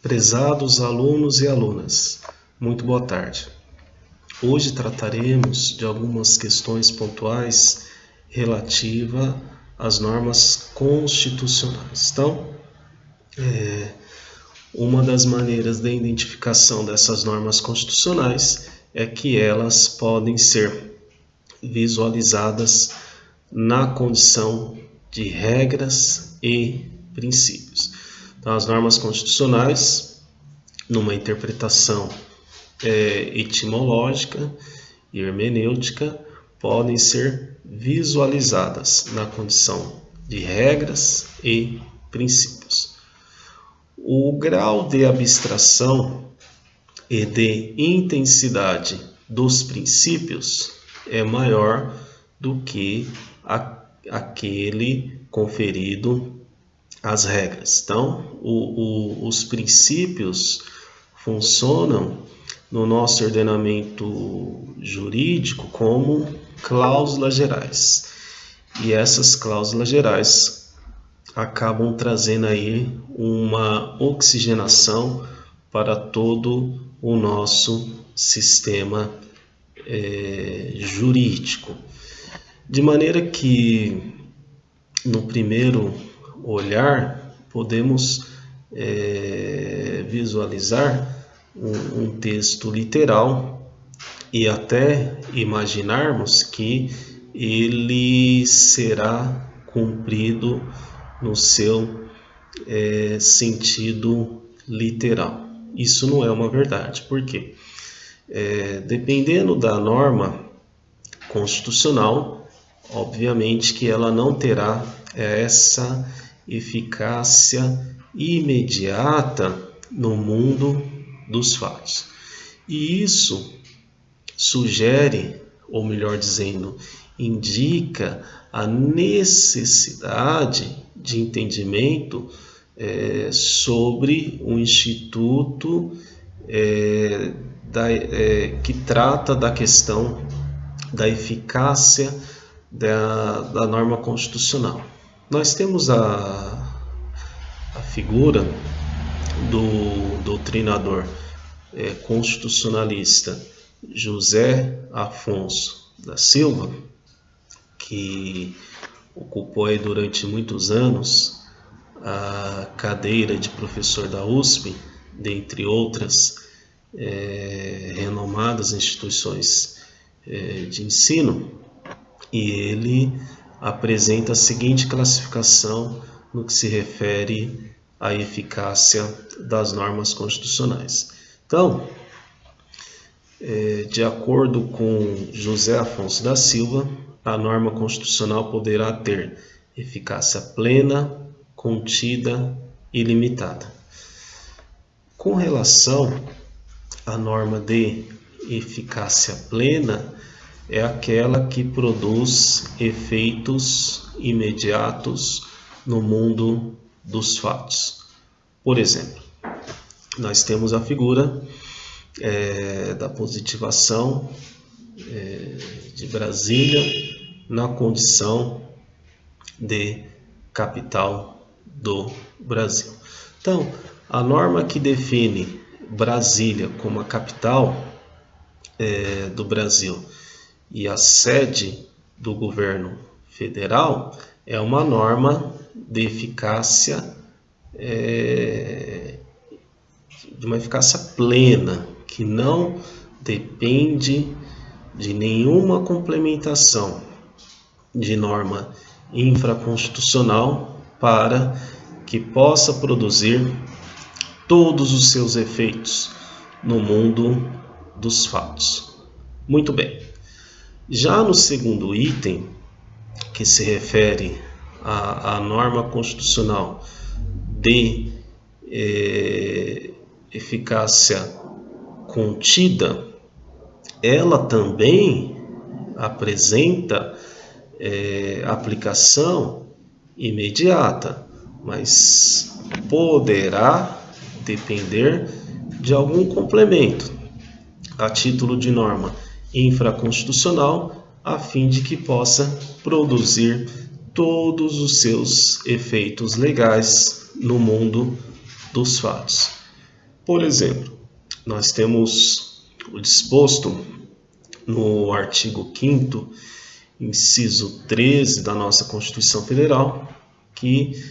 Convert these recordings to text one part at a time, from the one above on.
Prezados alunos e alunas, muito boa tarde. Hoje trataremos de algumas questões pontuais relativas às normas constitucionais. Então, uma das maneiras de identificação dessas normas constitucionais é que elas podem ser visualizadas na condição de regras e princípios. Então, as normas constitucionais, numa interpretação etimológica e hermenêutica, podem ser visualizadas na condição de regras e princípios. O grau de abstração e de intensidade dos princípios é maior do que aquele conferido às regras. Então, os princípios funcionam no nosso ordenamento jurídico como cláusulas gerais. E essas cláusulas gerais acabam trazendo aí uma oxigenação para todo o nosso sistema jurídico. De maneira que, no primeiro olhar, podemos visualizar um texto literal e até imaginarmos que ele será cumprido no seu sentido literal. Isso não é uma verdade. Por quê? Dependendo da norma constitucional, obviamente que ela não terá essa eficácia imediata no mundo dos fatos. E isso sugere, ou melhor dizendo, indica a necessidade de entendimento sobre um instituto que trata da questão da eficácia da norma constitucional. Nós temos a figura do doutrinador constitucionalista José Afonso da Silva, que ocupou aí durante muitos anos a cadeira de professor da USP, dentre outras renomadas instituições de ensino, e ele apresenta a seguinte classificação no que se refere à eficácia das normas constitucionais. Então, de acordo com José Afonso da Silva, a norma constitucional poderá ter eficácia plena, contida e limitada. Com relação à norma de eficácia plena, é aquela que produz efeitos imediatos no mundo dos fatos. Por exemplo, nós temos a figura da positivação de Brasília na condição de capital do Brasil. Então, a norma que define Brasília como a capital do Brasil e a sede do governo federal é uma norma de eficácia, de uma eficácia plena, que não depende de nenhuma complementação de norma infraconstitucional para que possa produzir todos os seus efeitos no mundo dos fatos. Muito bem. Já no segundo item, que se refere à norma constitucional de eficácia contida, ela também apresenta aplicação imediata, mas poderá depender de algum complemento a título de norma infraconstitucional, a fim de que possa produzir todos os seus efeitos legais no mundo dos fatos. Por exemplo, nós temos o disposto no artigo 5º, inciso 13 da nossa Constituição Federal, que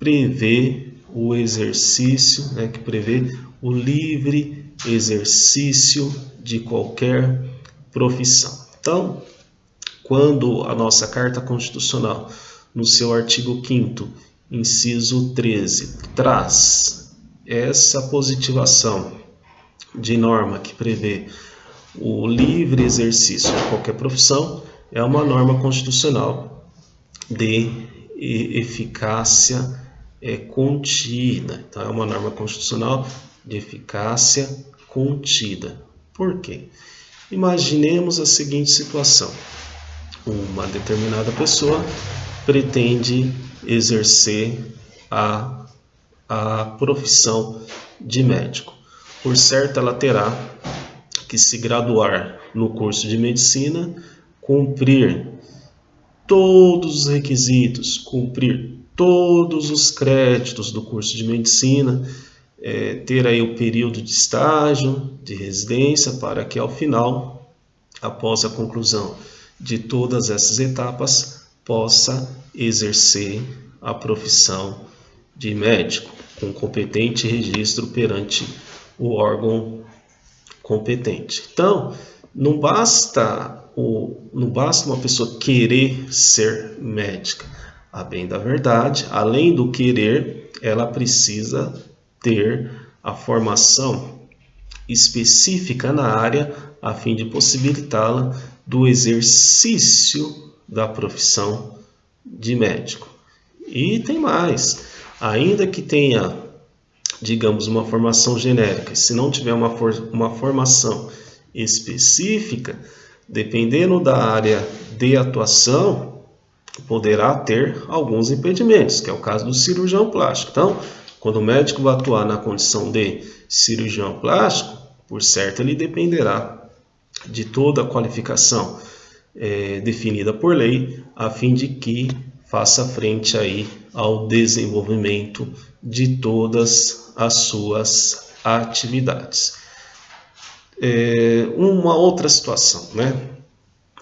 prevê o exercício, que prevê o livre exercício de qualquer profissão. Então, quando a nossa Carta Constitucional, no seu artigo 5º, inciso 13, traz essa positivação de norma que prevê o livre exercício de qualquer profissão, é uma norma constitucional de eficácia contida. Então, é uma norma constitucional de eficácia contida. Por quê? Imaginemos a seguinte situação. Uma determinada pessoa pretende exercer a profissão de médico. Por certo, ela terá que se graduar no curso de medicina, cumprir todos os requisitos, cumprir todos os créditos do curso de medicina, ter aí o período de estágio, de residência, para que ao final, após a conclusão de todas essas etapas, possa exercer a profissão de médico, com competente registro perante o órgão competente. Então, não basta uma pessoa querer ser médica. A bem da verdade, além do querer, ela precisa ter a formação específica na área a fim de possibilitá-la do exercício da profissão de médico. E tem mais, ainda que tenha, digamos, uma formação genérica, se não tiver uma formação específica, dependendo da área de atuação, poderá ter alguns impedimentos, que é o caso do cirurgião plástico. Então, quando o médico vai atuar na condição de cirurgião plástico, por certo, ele dependerá de toda a qualificação definida por lei, a fim de que faça frente aí ao desenvolvimento de todas as suas atividades. Uma outra situação,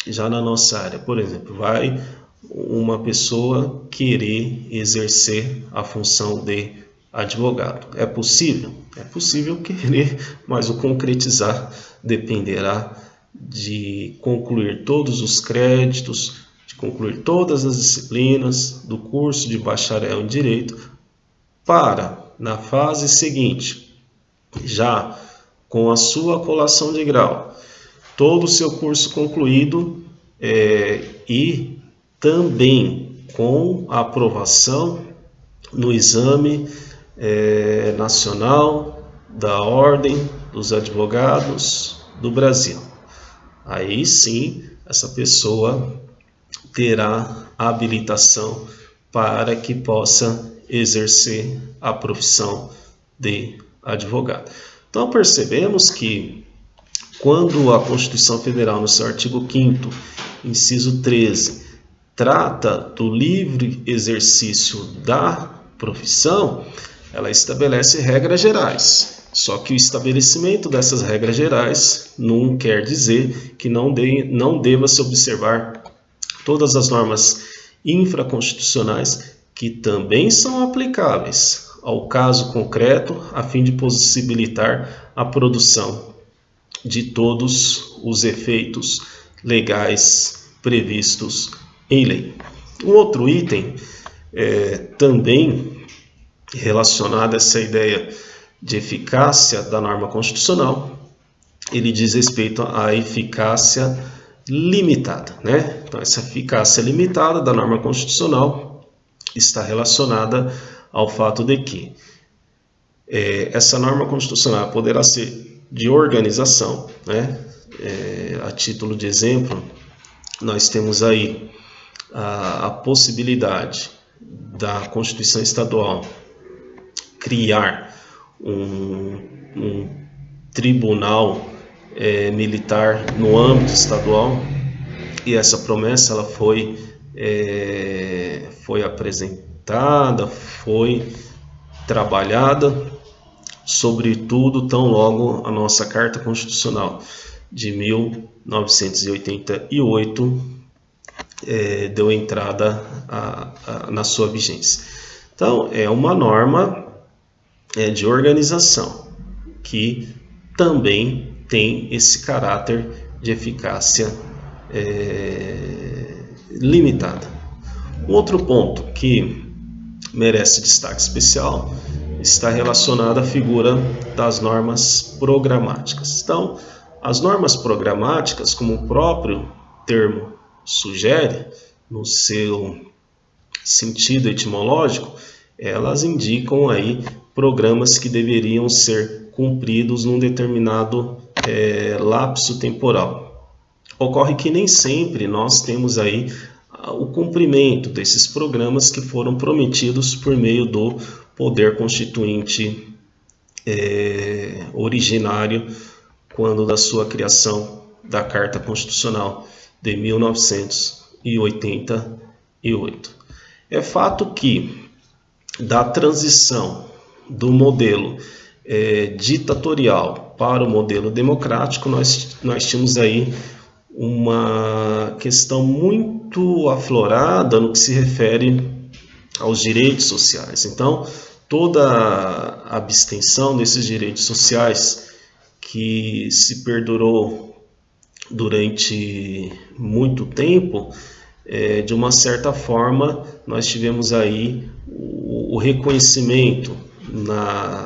já na nossa área, por exemplo, vai uma pessoa querer exercer a função de advogado. É possível? É possível querer, mas o concretizar dependerá de concluir todos os créditos, de concluir todas as disciplinas do curso de bacharel em Direito, para, na fase seguinte, já com a sua colação de grau, todo o seu curso concluído e também com a aprovação no exame nacional da Ordem dos Advogados do Brasil. Aí sim, essa pessoa terá habilitação para que possa exercer a profissão de advogado. Então percebemos que quando a Constituição Federal, no seu artigo 5º, inciso 13, trata do livre exercício da profissão, ela estabelece regras gerais. Só que o estabelecimento dessas regras gerais não quer dizer que não deva se observar todas as normas infraconstitucionais que também são aplicáveis ao caso concreto, a fim de possibilitar a produção de todos os efeitos legais previstos em lei. Um outro item também relacionado a essa ideia de eficácia da norma constitucional, ele diz respeito à eficácia limitada, Então, essa eficácia limitada da norma constitucional está relacionada ao fato de que essa norma constitucional poderá ser de organização, a título de exemplo, nós temos aí a possibilidade da Constituição Estadual criar um tribunal militar no âmbito estadual, e essa promessa ela foi apresentada, foi trabalhada sobretudo tão logo a nossa Carta Constitucional de 1988 deu entrada na sua vigência. Então, é uma norma de organização que também tem esse caráter de eficácia limitada. Um outro ponto que merece destaque especial está relacionado à figura das normas programáticas. Então, as normas programáticas, como o próprio termo sugere, no seu sentido etimológico, elas indicam aí programas que deveriam ser cumpridos num determinado lapso temporal. Ocorre que nem sempre nós temos aí o cumprimento desses programas que foram prometidos por meio do poder constituinte originário, quando da sua criação da Carta Constitucional de 1988. É fato que da transição do modelo ditatorial para o modelo democrático, nós tínhamos aí uma questão muito aflorada no que se refere aos direitos sociais. Então, toda a abstenção desses direitos sociais que se perdurou durante muito tempo, de uma certa forma, nós tivemos aí o reconhecimento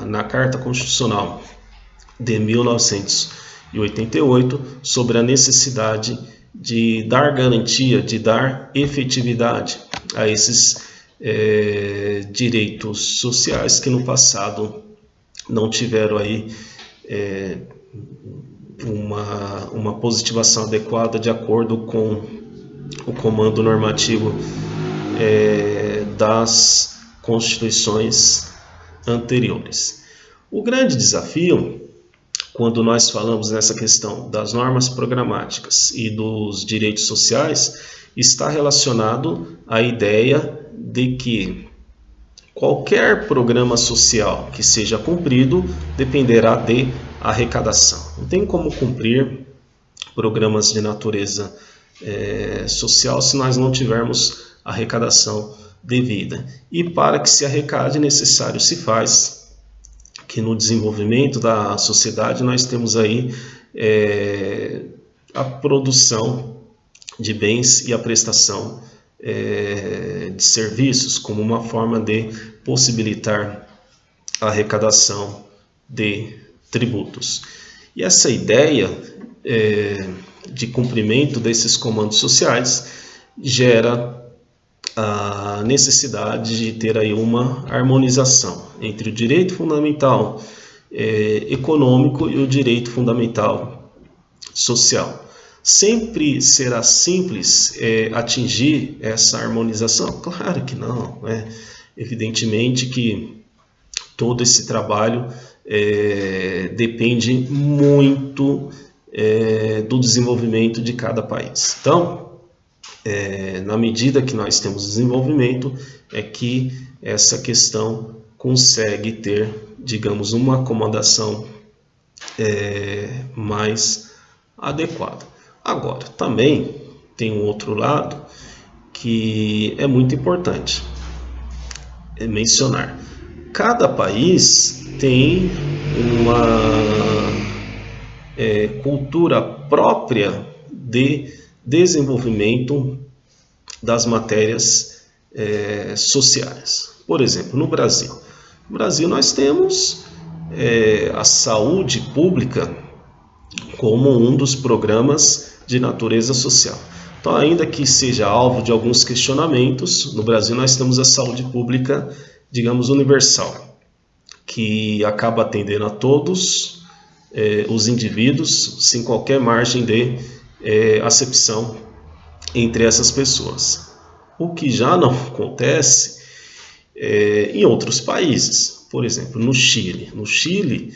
na Carta Constitucional de 1988 sobre a necessidade de dar garantia, de dar efetividade a esses direitos sociais que no passado não tiveram aí uma positivação adequada de acordo com o comando normativo das constituições anteriores. O grande desafio, quando nós falamos nessa questão das normas programáticas e dos direitos sociais, está relacionado à ideia de que qualquer programa social que seja cumprido dependerá de arrecadação. Não tem como cumprir programas de natureza social se nós não tivermos arrecadação devida. E para que se arrecade, necessário se faz que no desenvolvimento da sociedade nós temos aí a produção de bens e a prestação de serviços como uma forma de possibilitar a arrecadação de tributos. E essa ideia de cumprimento desses comandos sociais gera a necessidade de ter aí uma harmonização entre o direito fundamental econômico e o direito fundamental social. Sempre será simples atingir essa harmonização? Claro que não, né? Evidentemente que todo esse trabalho depende muito do desenvolvimento de cada país. Então, na medida que nós temos desenvolvimento, é que essa questão consegue ter, digamos, uma acomodação mais adequada. Agora, também tem um outro lado que é muito importante mencionar. Cada país tem uma cultura própria de desenvolvimento das matérias sociais. Por exemplo, no Brasil. No Brasil nós temos a saúde pública como um dos programas de natureza social. Então, ainda que seja alvo de alguns questionamentos, no Brasil nós temos a saúde pública, digamos, universal, que acaba atendendo a todos os indivíduos, sem qualquer margem de acepção entre essas pessoas. O que já não acontece em outros países. Por exemplo, no Chile. No Chile,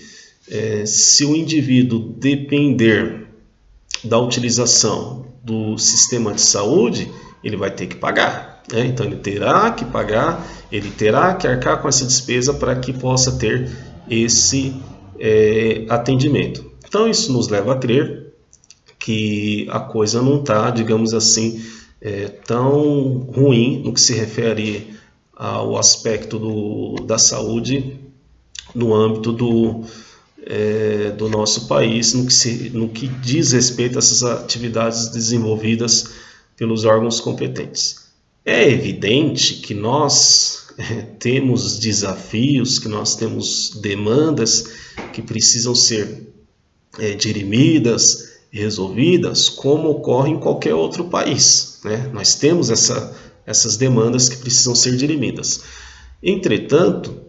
se o indivíduo depender da utilização do sistema de saúde, ele vai ter que pagar. Então, ele terá que pagar, ele terá que arcar com essa despesa para que possa ter esse atendimento. Então isso nos leva a crer que a coisa não está, digamos assim, tão ruim no que se refere ao aspecto da saúde no âmbito do nosso país, no que diz respeito a essas atividades desenvolvidas pelos órgãos competentes. É evidente que nós temos desafios, que nós temos demandas que precisam ser dirimidas, resolvidas, como ocorre em qualquer outro país, né? Nós temos essas demandas que precisam ser dirimidas. Entretanto,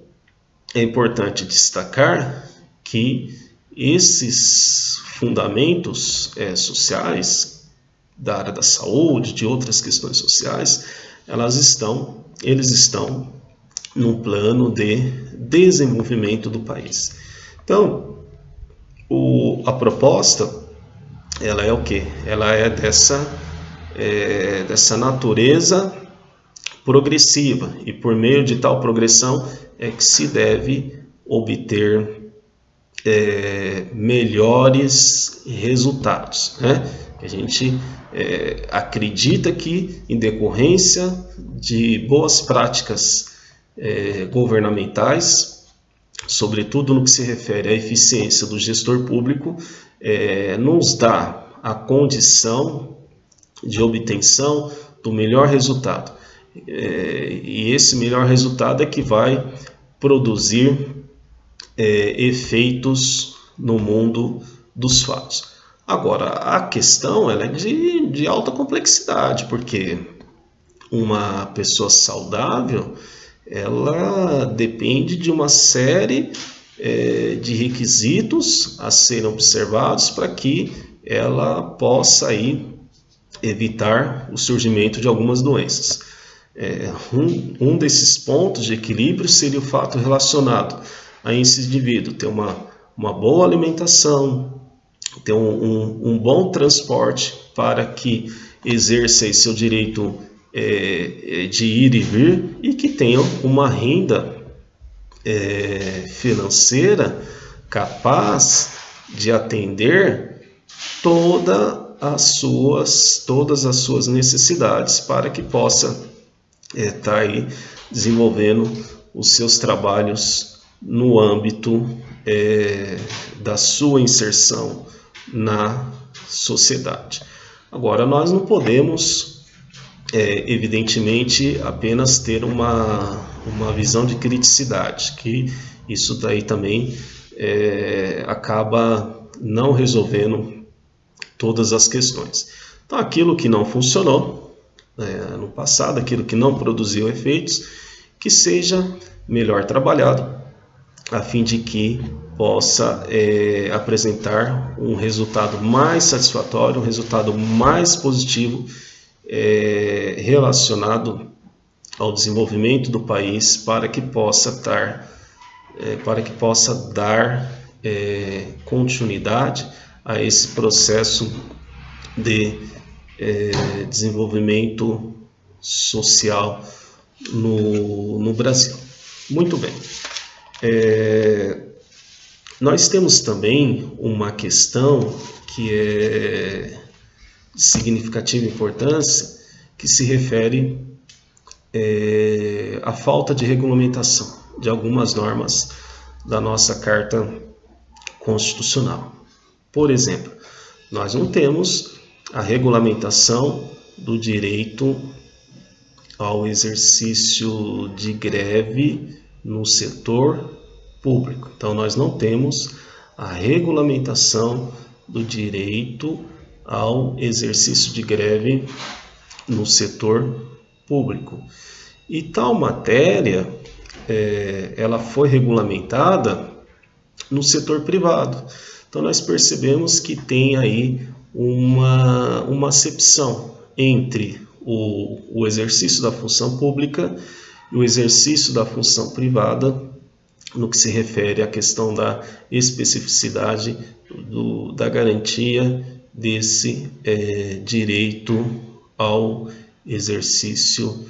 é importante destacar que esses fundamentos sociais da área da saúde, de outras questões sociais, eles estão no plano de desenvolvimento do país. Então, a proposta, ela é o quê? Ela é dessa natureza progressiva, e por meio de tal progressão é que se deve obter melhores resultados, né? A gente acredita que, em decorrência de boas práticas governamentais, sobretudo no que se refere à eficiência do gestor público, nos dá a condição de obtenção do melhor resultado. E esse melhor resultado é que vai produzir efeitos no mundo dos fatos. Agora, a questão ela é de alta complexidade, porque uma pessoa saudável ela depende de uma série de requisitos a serem observados para que ela possa aí evitar o surgimento de algumas doenças. Um desses pontos de equilíbrio seria o fato relacionado a esse indivíduo ter uma boa alimentação, ter um bom transporte para que exerça aí seu direito de ir e vir, e que tenha uma renda financeira capaz de atender todas as suas necessidades, para que possa estar aí desenvolvendo os seus trabalhos no âmbito da sua inserção na sociedade. Agora, nós não podemos, evidentemente, apenas ter uma visão de criticidade, que isso daí também acaba não resolvendo todas as questões. Então, aquilo que não funcionou no passado, aquilo que não produziu efeitos, que seja melhor trabalhado, a fim de que possa apresentar um resultado mais satisfatório, um resultado mais positivo relacionado ao desenvolvimento do país, para que possa dar continuidade a esse processo de desenvolvimento social no Brasil. Muito bem. Nós temos também uma questão que é de significativa importância, que se refere à falta de regulamentação de algumas normas da nossa Carta Constitucional. Por exemplo, nós não temos a regulamentação do direito ao exercício de greve no setor público. Então, nós não temos a regulamentação do direito ao exercício de greve no setor público. E tal matéria, ela foi regulamentada no setor privado. Então, nós percebemos que tem aí uma acepção entre o exercício da função pública e o exercício da função privada, no que se refere à questão da especificidade da garantia desse direito ao exercício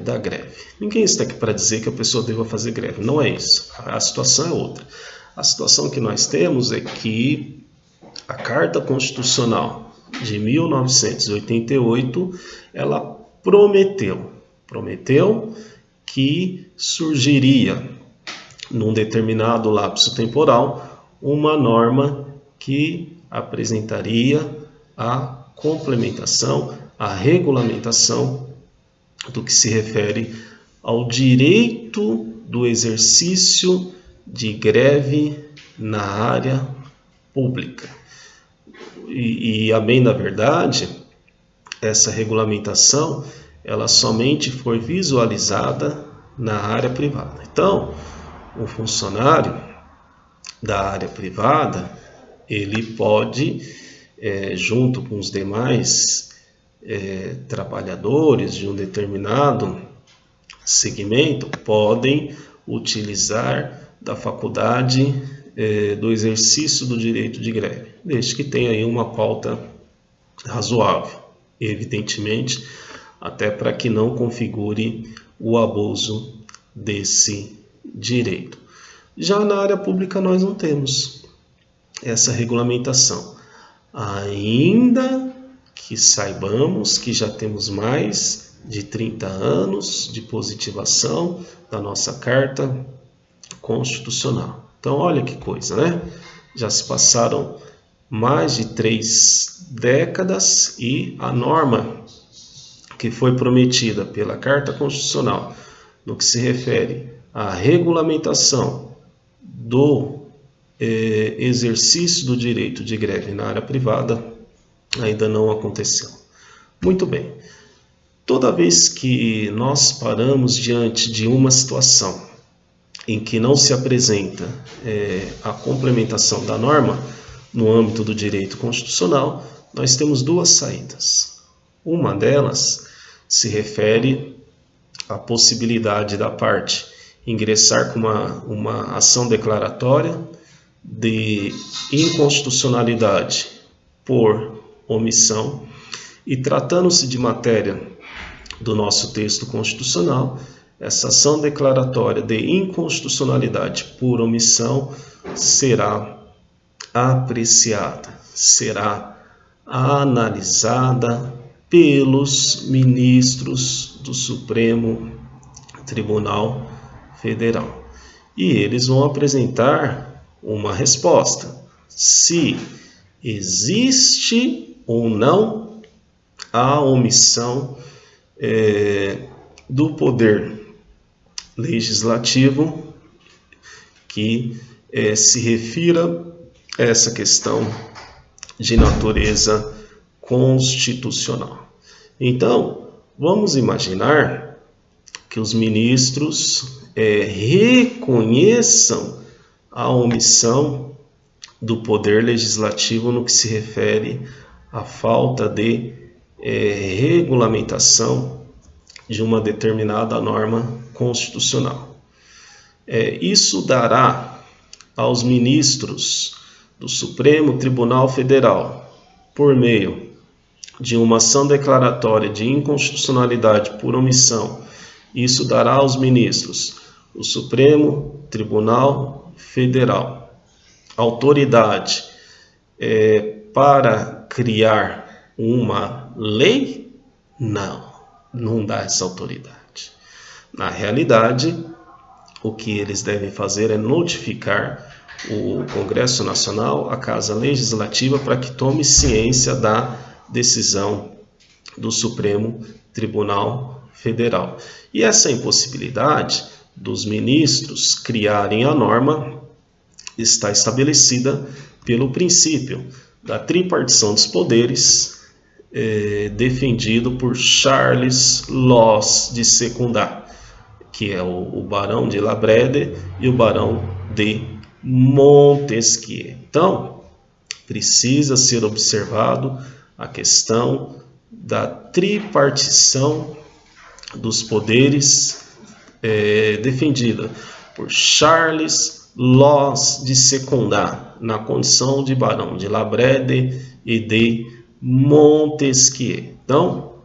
da greve. Ninguém está aqui para dizer que a pessoa deva fazer greve, não é isso. A situação é outra. A situação que nós temos é que a Carta Constitucional de 1988, ela prometeu que surgiria, num determinado lapso temporal, uma norma que apresentaria a complementação, a regulamentação do que se refere ao direito do exercício de greve na área pública. E a bem da verdade, essa regulamentação, ela somente foi visualizada na área privada. Então, o funcionário da área privada, ele pode, junto com os demais trabalhadores de um determinado segmento, podem utilizar da faculdade do exercício do direito de greve, desde que tenha aí uma pauta razoável, evidentemente, até para que não configure o abuso desse direito. Já na área pública nós não temos essa regulamentação, ainda que saibamos que já temos mais de 30 anos de positivação da nossa Carta Constitucional. Então, olha que coisa, né? Já se passaram mais de 3 décadas e a norma que foi prometida pela Carta Constitucional no que se refere à regulamentação do exercício do direito de greve na área privada ainda não aconteceu. Muito bem. Toda vez que nós paramos diante de uma situação em que não se apresenta a complementação da norma no âmbito do direito constitucional, nós temos duas saídas. Uma delas se refere à possibilidade da parte ingressar com uma ação declaratória de inconstitucionalidade por omissão, e tratando-se de matéria do nosso texto constitucional, essa ação declaratória de inconstitucionalidade por omissão será apreciada, será analisada pelos ministros do Supremo Tribunal Federal. E eles vão apresentar uma resposta, se existe ou não a omissão do poder legislativo que se refira a essa questão de natureza constitucional. Então, vamos imaginar que os ministros reconheçam a omissão do poder legislativo no que se refere à falta de regulamentação de uma determinada norma constitucional. Isso dará aos ministros do Supremo Tribunal Federal, por meio de uma ação declaratória de inconstitucionalidade por omissão, isso dará aos ministros do Supremo Tribunal Federal autoridade para criar uma lei? Não dá essa autoridade. Na realidade, o que eles devem fazer é notificar o Congresso Nacional, a Casa Legislativa, para que tome ciência da decisão do Supremo Tribunal Federal. E essa impossibilidade dos ministros criarem a norma está estabelecida pelo princípio da tripartição dos poderes, defendido por Charles Loss de Secundá, que é o Barão de Labrede e o Barão de Montesquieu. Então, precisa ser observado a questão da tripartição dos poderes, defendida por Charles Loss de Secundá, na condição de Barão de Labrede e de Montesquieu. Então,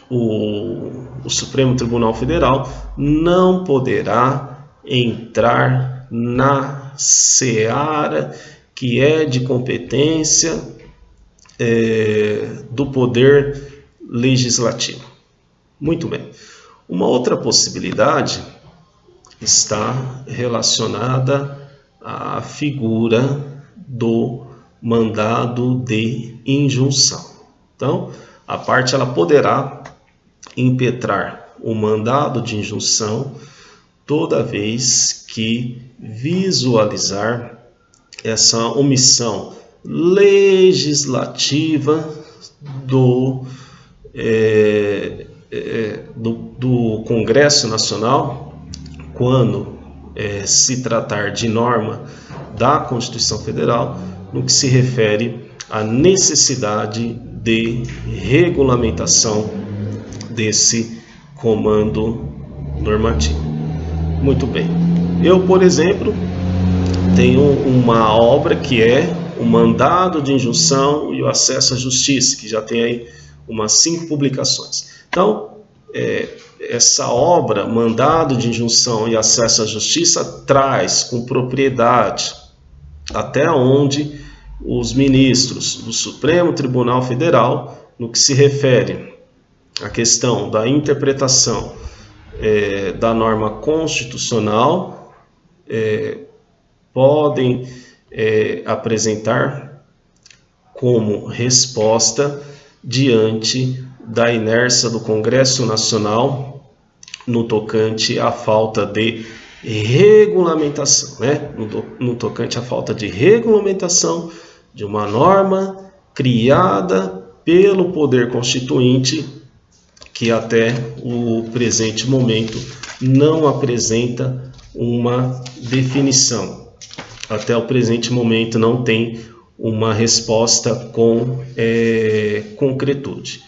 o o Supremo Tribunal Federal não poderá entrar na seara que é de competência do Poder Legislativo. Muito bem. Uma outra possibilidade está relacionada à figura do mandado de injunção. Então, a parte ela poderá impetrar o mandado de injunção toda vez que visualizar essa omissão legislativa do Congresso Nacional, quando se tratar de norma da Constituição Federal, no que se refere à necessidade de regulamentação desse comando normativo. Muito bem. Eu, por exemplo, tenho uma obra que é o Mandado de Injunção e o Acesso à Justiça, que já tem aí umas 5 publicações. Então, essa obra, Mandado de Injunção e Acesso à Justiça, traz com propriedade até onde os ministros do Supremo Tribunal Federal, no que se refere à questão da interpretação da norma constitucional, podem apresentar como resposta diante da inércia do Congresso Nacional no tocante à falta de regulamentação, no tocante à falta de regulamentação de uma norma criada pelo Poder Constituinte, que até o presente momento não apresenta uma definição. Até o presente momento não tem uma resposta com concretude.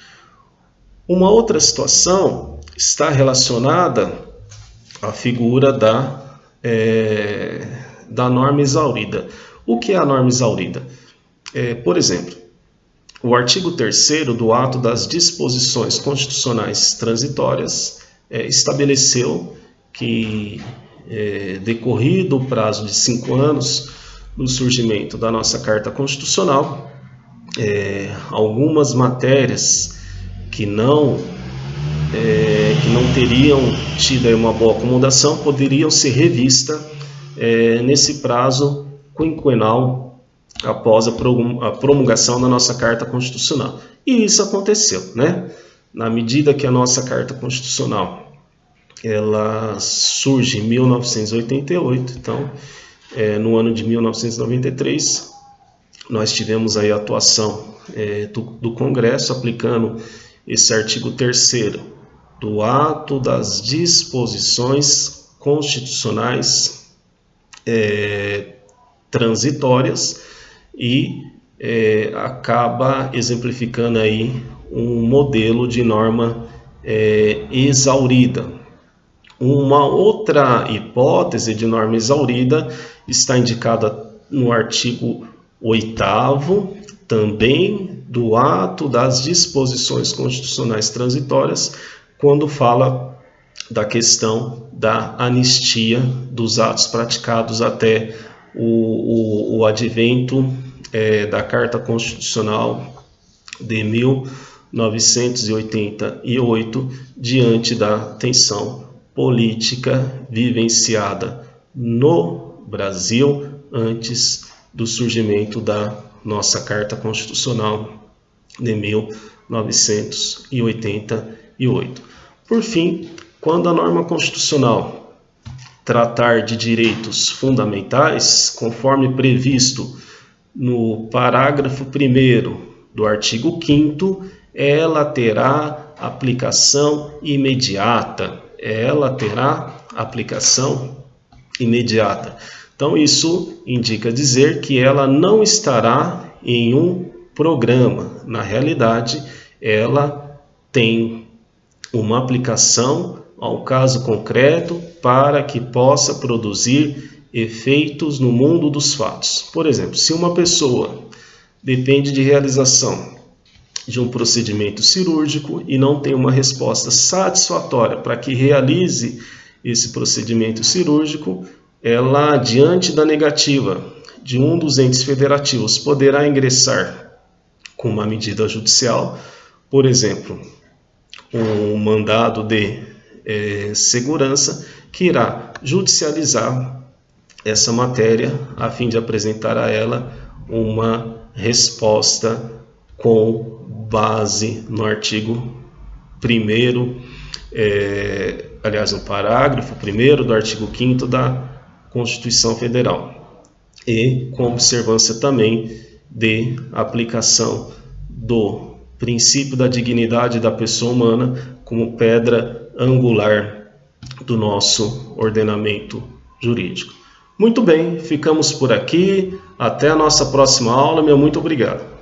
Uma outra situação está relacionada à figura da norma exaurida. O que é a norma exaurida? Por exemplo, o artigo 3º do Ato das Disposições Constitucionais Transitórias estabeleceu que, decorrido o prazo de 5 anos do surgimento da nossa Carta Constitucional, algumas matérias que não teriam tido uma boa acomodação poderiam ser revistas nesse prazo quinquenal após a promulgação da nossa Carta Constitucional. E isso aconteceu, Na medida que a nossa Carta Constitucional ela surge em 1988, então, no ano de 1993, nós tivemos aí a atuação do Congresso aplicando esse artigo 3º do Ato das Disposições Constitucionais Transitórias e acaba exemplificando aí um modelo de norma exaurida. Uma outra hipótese de norma exaurida está indicada no artigo 8º, também do Ato das Disposições Constitucionais Transitórias, quando fala da questão da anistia dos atos praticados até o advento da Carta Constitucional de 1988, diante da tensão política vivenciada no Brasil antes do surgimento da nossa Carta Constitucional de 1988. Por fim, quando a norma constitucional tratar de direitos fundamentais, conforme previsto no parágrafo 1º do artigo 5º, ela terá aplicação imediata. Então, isso indica dizer que ela não estará em um programa. Na realidade, ela tem uma aplicação ao caso concreto para que possa produzir efeitos no mundo dos fatos. Por exemplo, se uma pessoa depende de realização de um procedimento cirúrgico e não tem uma resposta satisfatória para que realize esse procedimento cirúrgico, ela, diante da negativa de um dos entes federativos, poderá ingressar com uma medida judicial, por exemplo, um mandado de segurança que irá judicializar essa matéria a fim de apresentar a ela uma resposta com base no artigo 1º, aliás, no parágrafo 1º do artigo 5º da Constituição Federal, e com observância também de aplicação do princípio da dignidade da pessoa humana como pedra angular do nosso ordenamento jurídico. Muito bem, ficamos por aqui. Até a nossa próxima aula. Meu muito obrigado.